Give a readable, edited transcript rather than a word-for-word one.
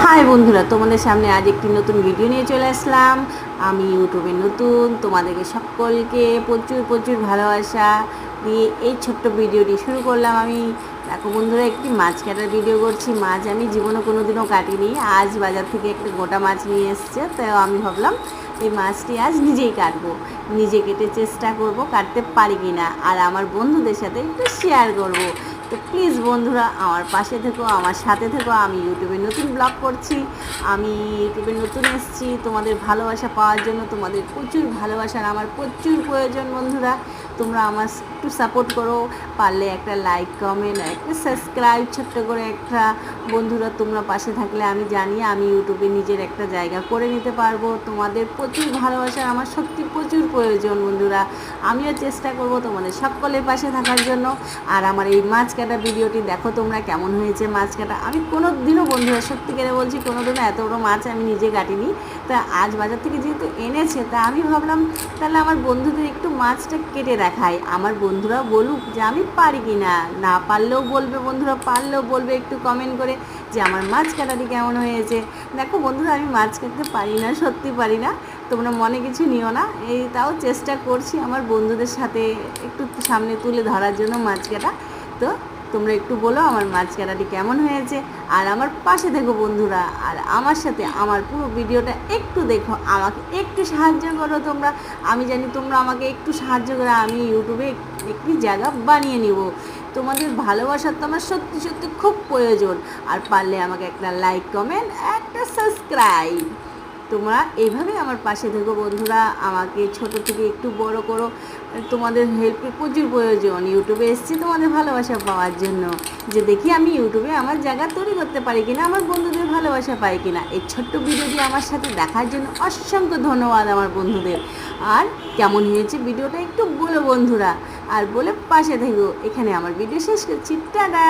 High বন্ধুরা, তোমাদের সামনে আজ একটি নতুন ভিডিও নিয়ে চলে আসলাম। আমি ইউটিউবে নতুন, তোমাদেরকে সকলকে প্রচুর প্রচুর ভালোবাসা দিয়ে এই ছোট্ট ভিডিওটি শুরু করলাম। আমি দেখো বন্ধুরা, একটি মাছ কাটার ভিডিও করছি। মাছ আমি জীবনে কোনো দিনও কাটিনি, আজ বাজার থেকে একটা গোটা মাছ নিয়ে এসছে, তো আমি ভাবলাম এই মাছটি আজ নিজেই কাটবো, নিজে কেটে চেষ্টা করব কাটতে পারি কি না, আর আমার বন্ধুদের সাথে একটু শেয়ার করব। তো প্লিজ বন্ধুরা আমার পাশে থেকো, আমার সাথে থেকো। আমি ইউটিউবে নতুন ব্লগ করছি, আমি ইউটিউবে নতুন এসেছি তোমাদের ভালোবাসা পাওয়ার জন্য। তোমাদের প্রচুর ভালোবাসার আমার প্রচুর প্রয়োজন বন্ধুরা। তোমরা আমার একটু সাপোর্ট করো, পারলে একটা লাইক, কমেন্ট, একটা সাবস্ক্রাইব ছোট্ট করে একটা। বন্ধুরা তোমরা পাশে থাকলে আমি জানি আমি ইউটিউবে নিজের একটা জায়গা করে নিতে পারবো। তোমাদের প্রচুর ভালোবাসার আমার সত্যি প্রচুর প্রয়োজন বন্ধুরা। আমিও চেষ্টা করব তোমাদের সকলের পাশে থাকার জন্য। আর আমার এই মাছ কাটা ভিডিওটি দেখো তোমরা কেমন হয়েছে। মাছ কাটা আমি কোনো দিনও বন্ধুরা সত্যি করে বলছি, কোনো দিনও এত বড়ো মাছ আমি নিজে কাটিনি। তা আজ বাজার থেকে যেহেতু এনেছে, তা আমি ভাবলাম তাহলে আমার বন্ধুদের একটু মাছটা কেটে দেখাই। আমার বন্ধুরা বলুক যে আমি পারি কি না, না পারলেও বলবে বন্ধুরা, পারলেও বলবে একটু কমেন্ট করে যে আমার মাছ কাটাটি কেমন হয়েছে। দেখো বন্ধুরা, আমি মাছ কাটতে পারি না, সত্যি পারি না, তোমরা মনে কিছু নিও না। এই তাও চেষ্টা করছি আমার বন্ধুদের সাথে একটু সামনে তুলে ধরার জন্য মাছ কাটা। তো তোমরা একটু বলো আমার মাছ কাটাটি কেমন হয়েছে, আর আমার পাশে দেখো বন্ধুরা, আর আমার সাথে আমার পুরো ভিডিওটা একটু দেখো, আমাকে একটু সাহায্য করো তোমরা। আমি জানি তোমরা আমাকে একটু সাহায্য করে আমি ইউটিউবে একটি জায়গা বানিয়ে নিব। তোমাদের ভালোবাসার তো আমার সত্যি সত্যি খুব প্রয়োজন। আর পারলে আমাকে একটা লাইক, কমেন্ট, একটা সাবস্ক্রাইব। তোমরা এইভাবেই আমার পাশে থেকো বন্ধুরা, আমাকে ছোট থেকে একটু বড় করো। তোমাদের হেল্পের প্রচুর প্রয়োজন। ইউটিউবে এসেছি তোমাদের ভালোবাসা পাওয়ার জন্য, যে দেখি আমি ইউটিউবে আমার জায়গা তৈরি করতে পারি কিনা, আমার বন্ধুদের ভালোবাসা পাই কিনা। এই ছোট্ট ভিডিওটি আমার সাথে দেখার জন্য অসংখ্য ধন্যবাদ আমার বন্ধুদের। আর কেমন হয়েছে ভিডিওটা একটু বলো বন্ধুরা, আর বলে পাশে থেকো। এখানে আমার ভিডিও শেষ করছি, টাটা।